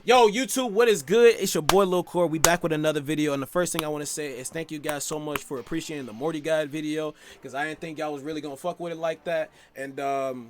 Yo, YouTube, what is good? It's your boy Lilkorey. We back with another video, and the first thing I want to say is thank you guys so much for appreciating the Morty Guide video, because I didn't think y'all was really gonna fuck with it like that. And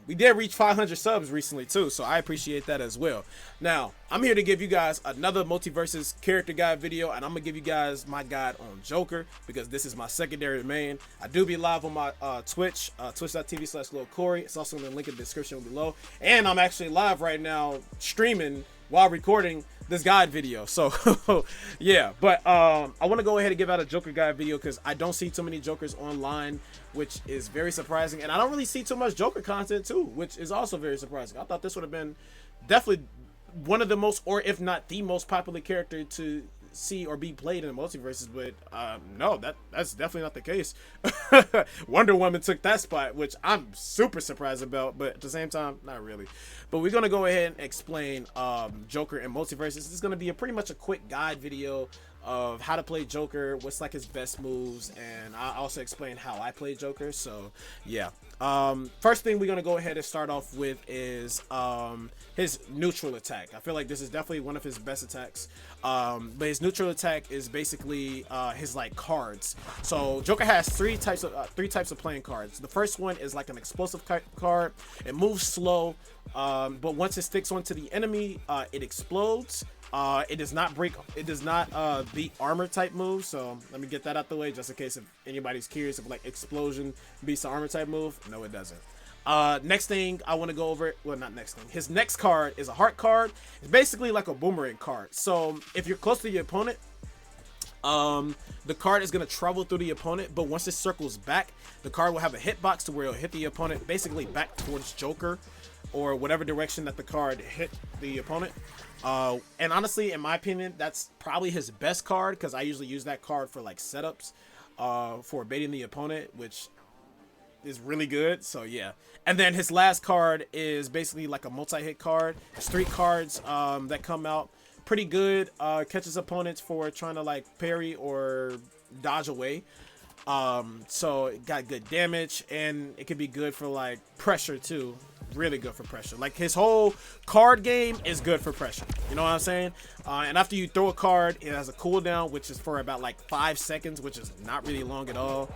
we did reach 500 subs recently too, so I appreciate that as well. Now I'm here to give you guys another Multiversus character guide video, and I'm gonna give you guys my guide on Joker because this is my secondary main. I do be live on my Twitch, twitch.tv/Lilkorey. It's also in the link in the description below, and I'm actually live right now streaming while recording this guide video. So yeah, but I want to go ahead and give out a Joker guide video because I don't see too many Jokers online, which is very surprising, and I don't really see too much Joker content too, which is also very surprising. I thought this would have been definitely one of the most, or if not the most popular character to see or be played in the multiverses, but no, that's definitely not the case. Wonder Woman took that spot, which I'm super surprised about, but at the same time, not really. But we're gonna go ahead and explain Joker and multiverses. This is gonna be pretty much a quick guide video of how to play Joker, what's like his best moves, and I also explain how I play Joker. So yeah, first thing we're gonna go ahead and start off with is his neutral attack. I feel like this is definitely one of his best attacks, but his neutral attack is basically his like cards. So Joker has three types of playing cards. The first one is like an explosive card. It moves slow, but once it sticks onto the enemy, it explodes. It does not break. It does not beat armor type moves. So let me get that out the way, just in case if anybody's curious if like explosion beats the armor type move. No, it doesn't. Next thing I want to go over. Well, not next thing. His next card is a heart card. It's basically like a boomerang card. So if you're close to your opponent, the card is going to travel through the opponent, but once it circles back, the card will have a hitbox to where it'll hit the opponent basically back towards Joker or whatever direction that the card hit the opponent. And honestly, in my opinion, that's probably his best card because I usually use that card for like setups for baiting the opponent, which is really good. So yeah. And then his last card is basically like a multi-hit card. It's 3 cards that come out pretty good. Catches opponents for trying to like parry or dodge away. So it got good damage, and it could be good for like pressure too. Really good for pressure. Like his whole card game is good for pressure. You know what I'm saying? And after you throw a card, it has a cooldown, which is for about like 5 seconds, which is not really long at all.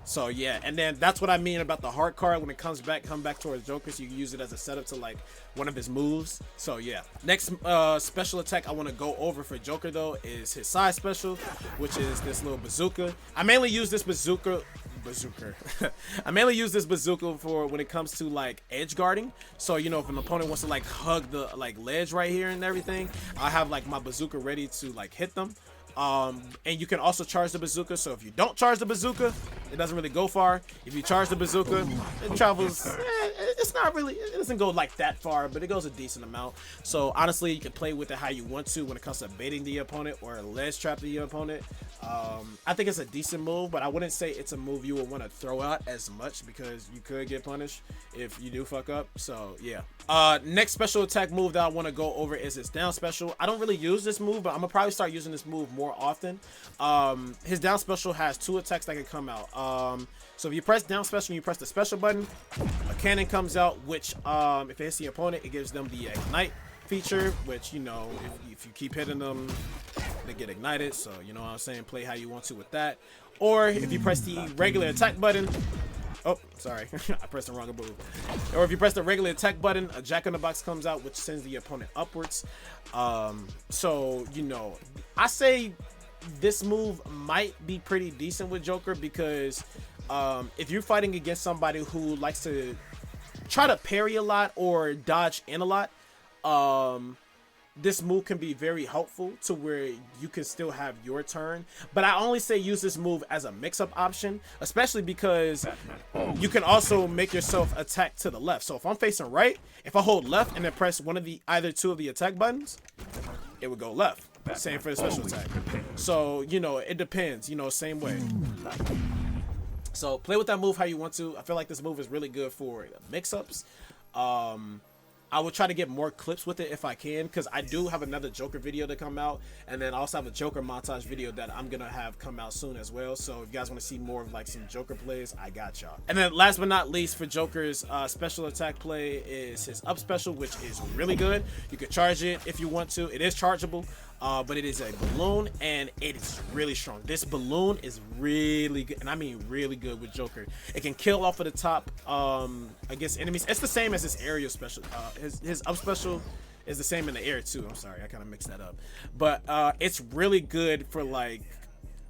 So yeah, and then that's what I mean about the heart card. When it come back towards Joker, so you can use it as a setup to like one of his moves. So yeah, next special attack I want to go over for Joker though is his side special, which is this little bazooka. I mainly use this bazooka I mainly use this bazooka for when it comes to like edge guarding. So you know, if an opponent wants to like hug the like ledge right here and everything, I have like my bazooka ready to like hit them. And you can also charge the bazooka. So if you don't charge the bazooka, it doesn't really go far. If you charge the bazooka, it travels. It's not really. It doesn't go like that far, but it goes a decent amount. So honestly, you can play with it how you want to when it comes to baiting the opponent or ledge trap the opponent. I think it's a decent move, but I wouldn't say it's a move you would want to throw out as much because you could get punished if you do fuck up. So yeah. Next special attack move that I want to go over is his down special. I don't really use this move, but I'm gonna probably start using this move more often. His down special has 2 attacks that can come out. So if you press down special and you press the special button, a cannon comes out, which if it hits the opponent, it gives them the ignite feature, which, you know, if you keep hitting them, they get ignited. So you know what I'm saying, play how you want to with that. Or if you press the regular attack button, oh sorry, I pressed the wrong move. Or if you press the regular attack button, a jack-in-the-box comes out, which sends the opponent upwards. So you know, I say this move might be pretty decent with Joker because if you're fighting against somebody who likes to try to parry a lot or dodge in a lot, this move can be very helpful to where you can still have your turn. But I only say use this move as a mix-up option, especially because you can also make yourself attack to the left. So if I'm facing right, if I hold left and then press one of the either 2 of the attack buttons, it would go left. Same for the special attack. So you know, it depends, you know, same way. So play with that move how you want to. I feel like this move is really good for mix-ups. I will try to get more clips with it if I can, because I do have another Joker video to come out, and then I also have a Joker montage video that I'm gonna have come out soon as well. So if you guys want to see more of like some Joker plays, I got y'all. And then last but not least, for Joker's special attack play is his up special, which is really good. You can charge it if you want to. It is chargeable, but it is a balloon and it is really strong. This balloon is really good, and I mean really good with Joker. It can kill off of the top against enemies. It's the same as his aerial special. His up special is the same in the air too. I'm sorry, I kind of mixed that up. But it's really good for like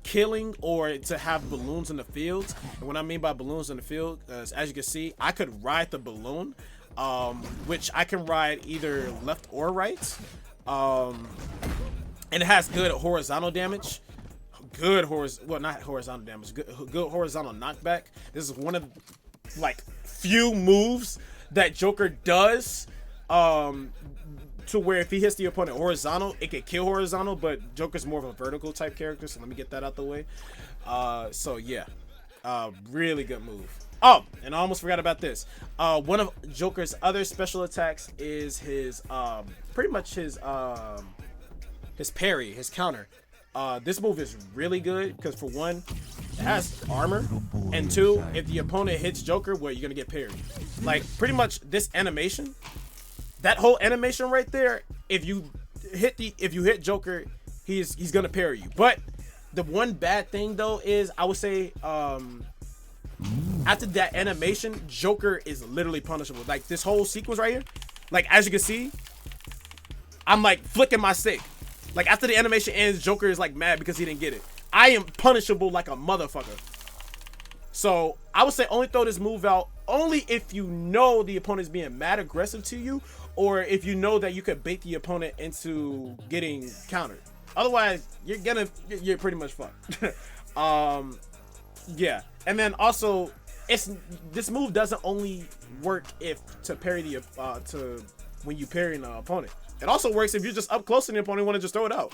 killing or to have balloons in the field. And what I mean by balloons in the field is, as you can see, I could ride the balloon, which I can ride either left or right. And it has good horizontal damage. Well, not horizontal damage, good horizontal knockback. This is one of like few moves that Joker does to where if he hits the opponent horizontal, it can kill horizontal, but Joker's more of a vertical type character, so let me get that out the way. So yeah, really good move. Oh, and I almost forgot about this. One of Joker's other special attacks is his pretty much his parry, his counter. This move is really good because, for one, it has armor, and two, if the opponent hits Joker, well, you're gonna get parried. Like pretty much this animation, that whole animation right there. If you hit Joker, he's gonna parry you. But the one bad thing though is, I would say, after that animation, Joker is literally punishable. Like this whole sequence right here, like as you can see, I'm like flicking my stick. Like after the animation ends, Joker is like mad because he didn't get it. I am punishable like a motherfucker. So I would say only throw this move out only if you know the opponent's being mad aggressive to you, or if you know that you could bait the opponent into getting countered. Otherwise, you're pretty much fucked. Yeah. And then also, this move doesn't only work to parry when you parry an opponent. It also works if you're just up close to the opponent and want to just throw it out.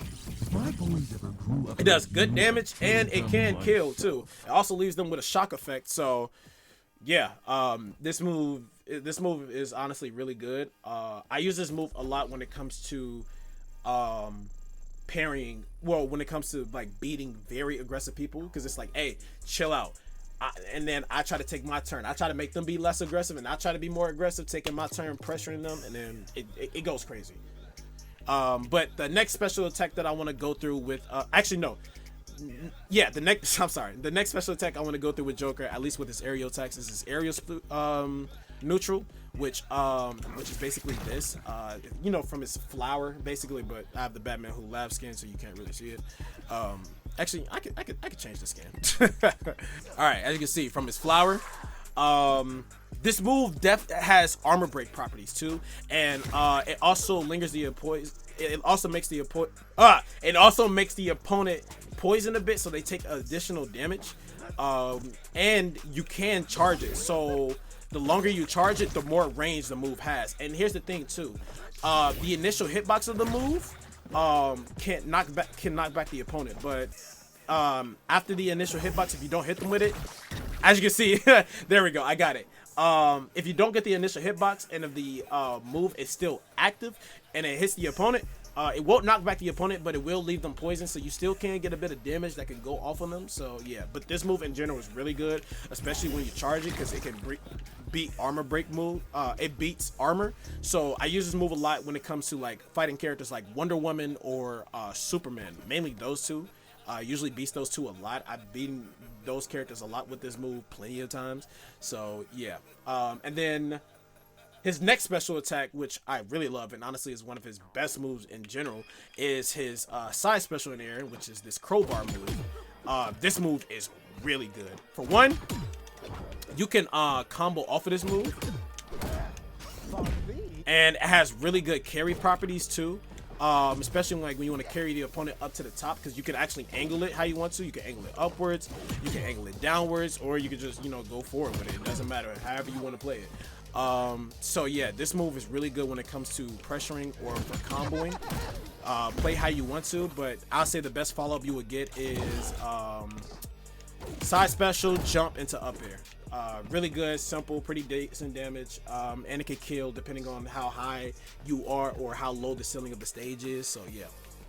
It does good damage and it can kill too. It also leaves them with a shock effect. So yeah, this move is honestly really good. I use this move a lot when it comes to parrying. Well, when it comes to like beating very aggressive people, because it's like, hey, chill out. And then I try to take my turn. I try to make them be less aggressive, and I try to be more aggressive, taking my turn, pressuring them, and then it goes crazy. But the next special attack that I want to go through with, actually no, yeah, the next special attack I want to go through with Joker, at least with his aerial attacks, is his aerial neutral, which is basically this, you know, from his flower basically. But I have the Batman Who Laughs skin, so you can't really see it. Actually, I could change the skin. All right, as you can see from his flower, this move has armor break properties too, and it also lingers the poison. It also makes the opponent poison a bit, so they take additional damage. And you can charge it. So the longer you charge it, the more range the move has. And here's the thing too: the initial hitbox of the move can knock back the opponent, but after the initial hitbox, if you don't hit them with it, as you can see, there we go, I got it. If you don't get the initial hitbox and if the move is still active and it hits the opponent, it won't knock back the opponent, but it will leave them poisoned, so you still can get a bit of damage that can go off on them. So yeah, but this move in general is really good, especially when you charge it, because it can beat armor break move. It beats armor, so I use this move a lot when it comes to like fighting characters like Wonder Woman or Superman, mainly those two. Usually beats those two a lot. I've beaten those characters a lot with this move plenty of times. So yeah, and then his next special attack, which I really love and honestly is one of his best moves in general, is his side special in the air, which is this crowbar move. This move is really good. For one, you can combo off of this move, and it has really good carry properties too. Especially when you want to carry the opponent up to the top, because you can actually angle it how you want to. You can angle it upwards, you can angle it downwards, or you can just, you know, go forward with it. It doesn't matter, however you want to play it. So yeah, this move is really good when it comes to pressuring or for comboing. Play how you want to, but I'll say the best follow-up you would get is Side special, jump into up air. Really good, simple, pretty decent damage, and it can kill depending on how high you are or how low the ceiling of the stage is. So yeah.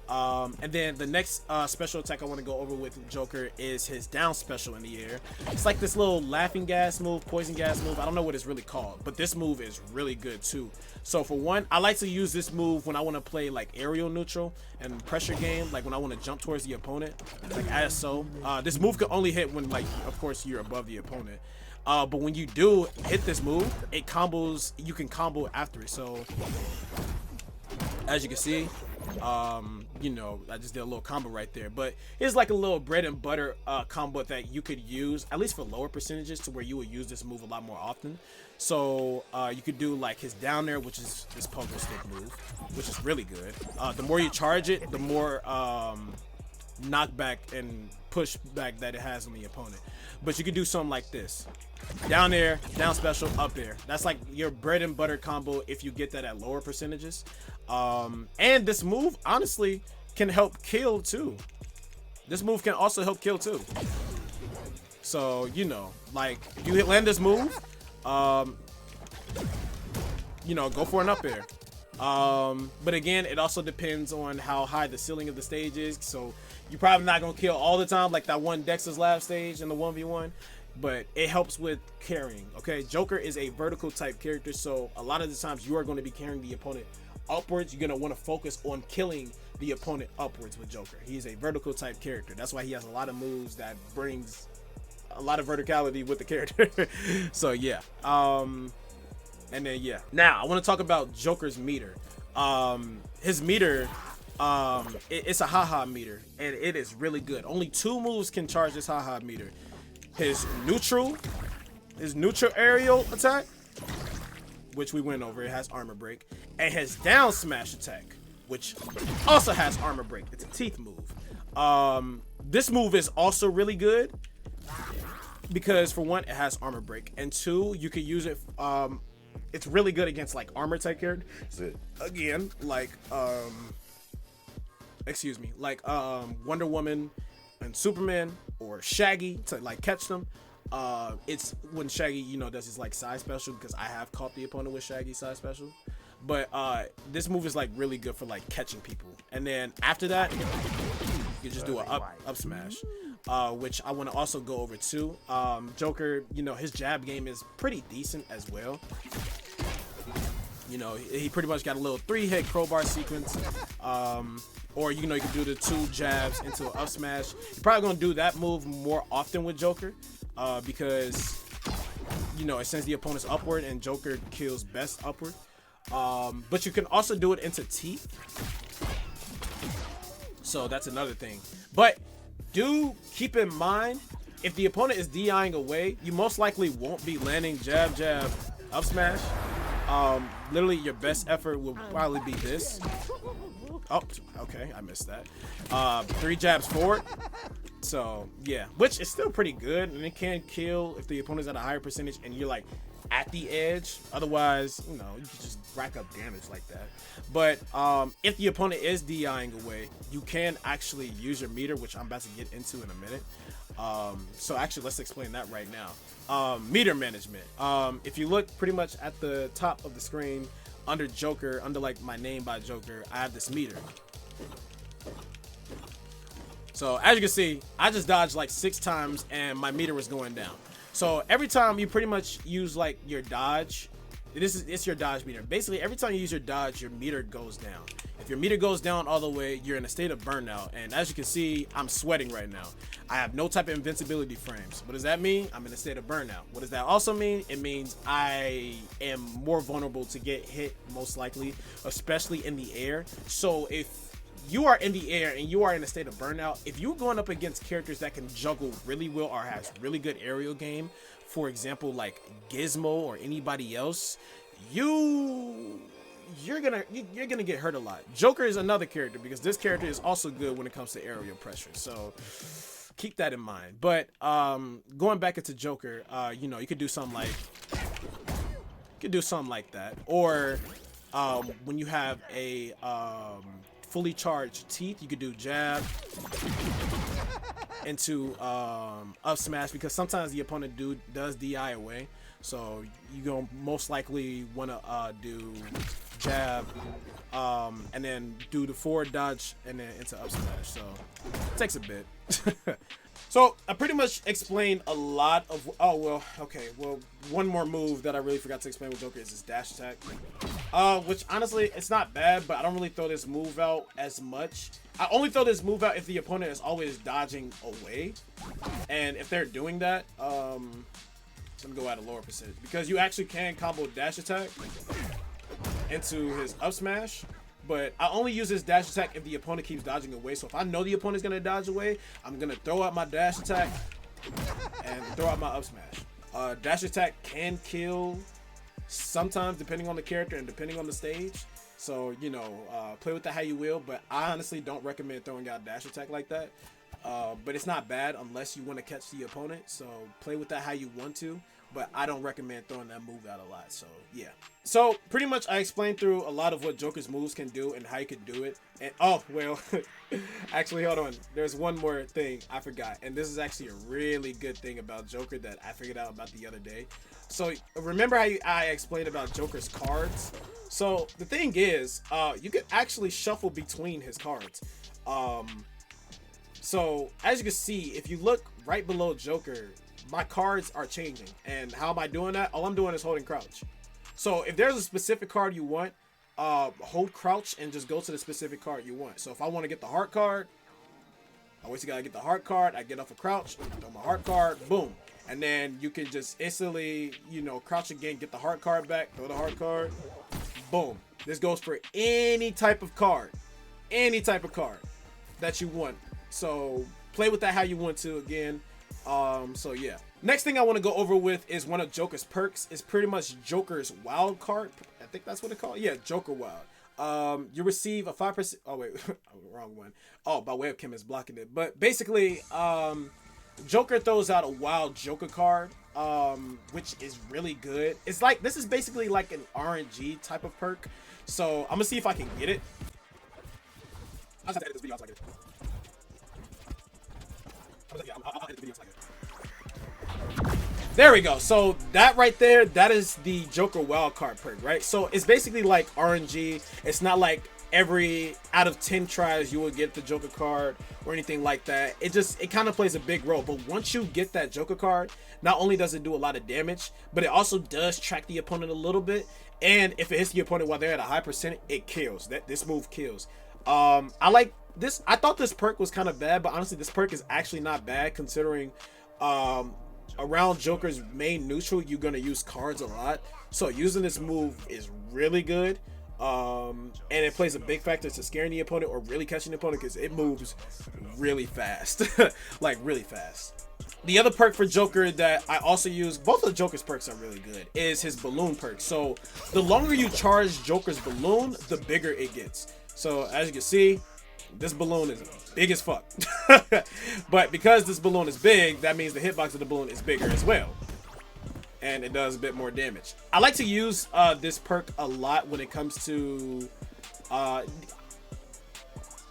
And then the next special attack I want to go over with Joker is his down special in the air. It's like this little laughing gas move, poison gas move. I don't know what it's really called, but this move is really good too. So for one, I like to use this move when I want to play like aerial neutral and pressure game, like when I want to jump towards the opponent, like as so. This move can only hit when, like, of course, you're above the opponent. But when you do hit this move, it combos. You can combo after it. So as you can see, you know, I just did a little combo right there, but it's like a little bread and butter combo that you could use at least for lower percentages, to where you would use this move a lot more often. So you could do like his down air, which is this pogo stick move, which is really good. The more you charge it, the more knockback and pushback that it has on the opponent. But you could do something like this: down air, down special, up air. That's like your bread and butter combo if you get that at lower percentages. And this move honestly can help kill too. This move can also help kill too. So, you know, like, you land this move, you know, go for an up air. But again, it also depends on how high the ceiling of the stage is. So you're probably not gonna kill all the time, like that one Dex's lab stage in the 1v1, but it helps with carrying. Okay, Joker is a vertical type character, so a lot of the times you are going to be carrying the opponent upwards. You're gonna want to focus on killing the opponent upwards with Joker. He's a vertical type character. That's why he has a lot of moves that brings a lot of verticality with the character. So yeah. And then yeah, now I want to talk about Joker's meter. His meter, it's a haha meter, and it is really good. Only 2 moves can charge this haha meter: his neutral aerial attack, which we went over, it has armor break, and his down smash attack, which also has armor break. It's a teeth move. This move is also really good because, for one, it has armor break, and 2, you could use it. It's really good against like armor type characters. Again, like Wonder Woman and Superman, or Shaggy, to like catch them. It's when Shaggy, you know, does his like side special, because I have caught the opponent with Shaggy's side special. But this move is like really good for like catching people. And then after that, you just do an up smash, which I want to also go over too. Joker, you know, his jab game is pretty decent as well. You know, he pretty much got a little 3-hit crowbar sequence. Or, you know, you can do the 2 jabs into an up smash. You're probably going to do that move more often with Joker, because, you know, it sends the opponents upward, and Joker kills best upward. But you can also do it into teeth. So that's another thing. But do keep in mind, if the opponent is DIing away, you most likely won't be landing jab, jab, up smash. Literally your best effort will probably be this. Oh, okay, I missed that. 3 jabs forward. So yeah, which is still pretty good, and it can kill if the opponent's at a higher percentage and you're like at the edge. Otherwise, you know, you can just rack up damage like that. But if the opponent is DIing away, you can actually use your meter, which I'm about to get into in a minute. So actually, let's explain that right now. Meter management. If you look pretty much at the top of the screen, under Joker, under like my name by Joker, I have this meter. So as you can see, I just dodged like 6 times and my meter was going down. So every time you pretty much use like your dodge, it's your dodge meter. Basically, every time you use your dodge, your meter goes down. If your meter goes down all the way, you're in a state of burnout. And as you can see, I'm sweating right now. I have no type of invincibility frames. What does that mean? I'm in a state of burnout. What does that also mean? It means I am more vulnerable to get hit, most likely, especially in the air. So if you are in the air and you are in a state of burnout, if you're going up against characters that can juggle really well or has really good aerial game, for example, like Gizmo or anybody else, you're gonna get hurt a lot. Joker is another character, because this character is also good when it comes to aerial pressure, so keep that in mind. But going back into Joker, you know, you could do something like that, or when you have a fully charged teeth, you could do jab, into up smash, because sometimes the opponent does DI away. So you gonna most likely want to do jab, and then do the forward dodge and then into up smash. So it takes a bit. So I pretty much explained a lot of. Oh well, okay. Well, one more move that I really forgot to explain with Joker is his dash attack, which honestly it's not bad, but I don't really throw this move out as much. I only throw this move out if the opponent is always dodging away, and if they're doing that, let me go at a lower percentage, because you actually can combo dash attack into his up smash. But I only use this dash attack if the opponent keeps dodging away. So if I know the opponent's going to dodge away, I'm going to throw out my dash attack and throw out my up smash. Dash attack can kill sometimes depending on the character and depending on the stage. So, you know, play with that how you will. But I honestly don't recommend throwing out dash attack like that. But it's not bad unless you want to catch the opponent. So play with that how you want to. But I don't recommend throwing that move out a lot. So yeah. So pretty much I explained through a lot of what Joker's moves can do and how you can do it. And oh well, actually hold on. There's one more thing I forgot, and this is actually a really good thing about Joker that I figured out about the other day. So remember how I explained about Joker's cards? So the thing is, you can actually shuffle between his cards. So as you can see, if you look right below Joker, my cards are changing. And how am I doing that? All I'm doing is holding crouch. So if there's a specific card you want, hold crouch and just go to the specific card you want. So if I want to get the heart card, I always gotta get the heart card. I get off a crouch, throw my heart card, boom. And then you can just instantly, you know, crouch again, get the heart card back, throw the heart card, boom. This goes for any type of card that you want. So play with that how you want to again. So yeah. Next thing I want to go over with is one of Joker's perks. It's pretty much Joker's wild card. I think that's what it's called. Yeah, Joker wild. You receive a 5%. Oh wait, wrong one. Oh, my webcam is blocking it. But basically, Joker throws out a wild Joker card, which is really good. It's like, this is basically like an RNG type of perk. So I'm gonna see if I can get it. I'll just have to edit this video so I get it. I'll edit the video so I get it. There we go. So that right there, that is the Joker wildcard perk, right? So it's basically like RNG. It's not like every out of 10 tries you will get the Joker card or anything like that. It kind of plays a big role. But once you get that Joker card, not only does it do a lot of damage, but it also does track the opponent a little bit. And if it hits the opponent while they're at a high percent, it kills. This move kills. I like this. I thought this perk was kind of bad, but honestly, this perk is actually not bad considering around Joker's main neutral, you're gonna use cards a lot. So using this move is really good. And it plays a big factor to scaring the opponent or really catching the opponent because it moves really fast. Like really fast. The other perk for Joker that I also use, both of Joker's perks are really good, is his balloon perk. So the longer you charge Joker's balloon, the bigger it gets. So as you can see, this balloon is big as fuck. But because this balloon is big, that means the hitbox of the balloon is bigger as well. And it does a bit more damage. I like to use this perk a lot when it comes to... well,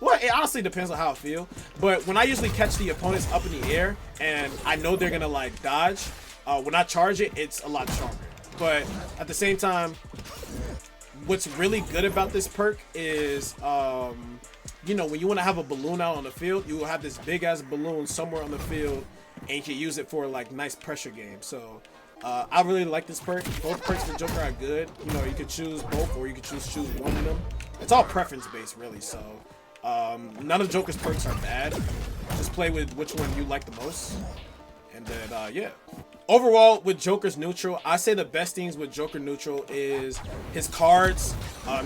it honestly depends on how I feel. But when I usually catch the opponents up in the air and I know they're going to like dodge, when I charge it, it's a lot stronger. But at the same time, what's really good about this perk is... you know, when you want to have a balloon out on the field, you will have this big ass balloon somewhere on the field and you can use it for like nice pressure games. So I really like this perk. Both perks for Joker are good. You know, you could choose both or you could choose one of them. It's all preference based really. So none of Joker's perks are bad. Just play with which one you like the most. And then yeah. Overall, with Joker's neutral, I say the best things with Joker neutral is his cards,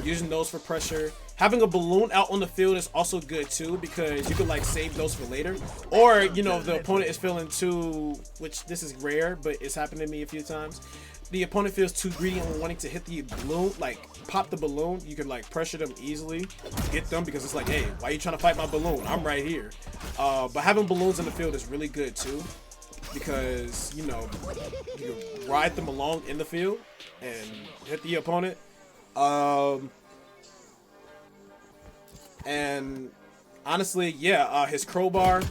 using those for pressure. Having a balloon out on the field is also good too, because you can like save those for later. Or, you know, if the opponent is feeling too, which this is rare, but it's happened to me a few times. The opponent feels too greedy and wanting to hit the balloon, like pop the balloon, you can like pressure them easily, get them, because it's like, hey, why are you trying to fight my balloon? I'm right here. But having balloons in the field is really good too, because, you know, you can ride them along in the field and hit the opponent. And honestly, yeah, his crowbar,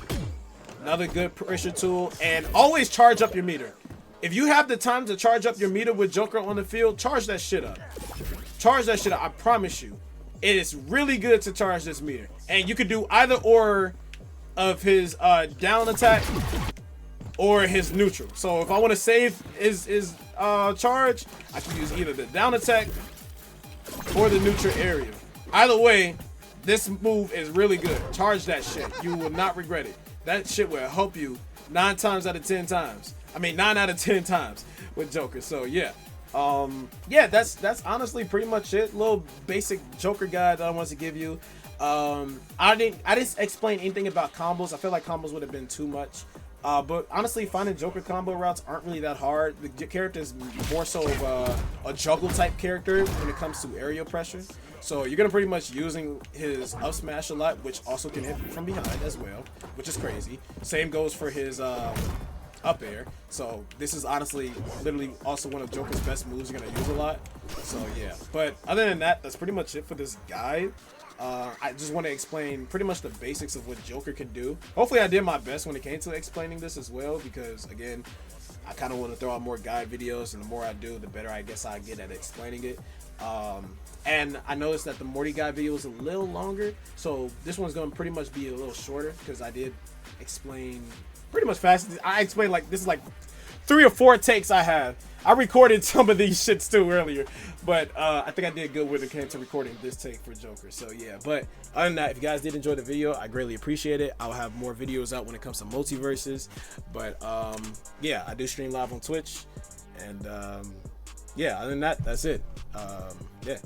another good pressure tool. And always charge up your meter. If you have the time to charge up your meter with Joker on the field, charge that shit up. Charge that shit up. I promise you. It is really good to charge this meter. And you could do either or of his down attack or his neutral. So if I want to save his charge, I can use either the down attack or the neutral area. Either way, this move is really good. Charge that shit. You will not regret it. That shit will help you 9 times out of 10 times. I mean, 9 out of 10 times with Joker. So yeah. Yeah, that's honestly pretty much it. Little basic Joker guide that I wanted to give you. I didn't explain anything about combos. I feel like combos would have been too much. But honestly, finding Joker combo routes aren't really that hard. The character is more so of a juggle type character when it comes to aerial pressure. So you're gonna pretty much using his up smash a lot, which also can hit from behind as well, which is crazy. Same goes for his up air. So this is honestly literally also one of Joker's best moves you're gonna use a lot. So yeah, but other than that, that's pretty much it for this guide. I just want to explain pretty much the basics of what Joker can do. Hopefully I did my best when it came to explaining this as well, because again, I kind of want to throw out more guide videos, and the more I do, the better I guess I get at explaining it. And I noticed that the Morty guide video was a little longer, so this one's going to pretty much be a little shorter, because I did explain pretty much fast. I explained like this is like 3 or 4 takes I have. I recorded some of these shits too earlier, but I think I did good when it came to recording this take for Joker. So yeah, but other than that, if you guys did enjoy the video, I greatly appreciate it. I'll have more videos out when it comes to Multiversus, but yeah, I do stream live on Twitch, and yeah, other than that, that's it. Yeah.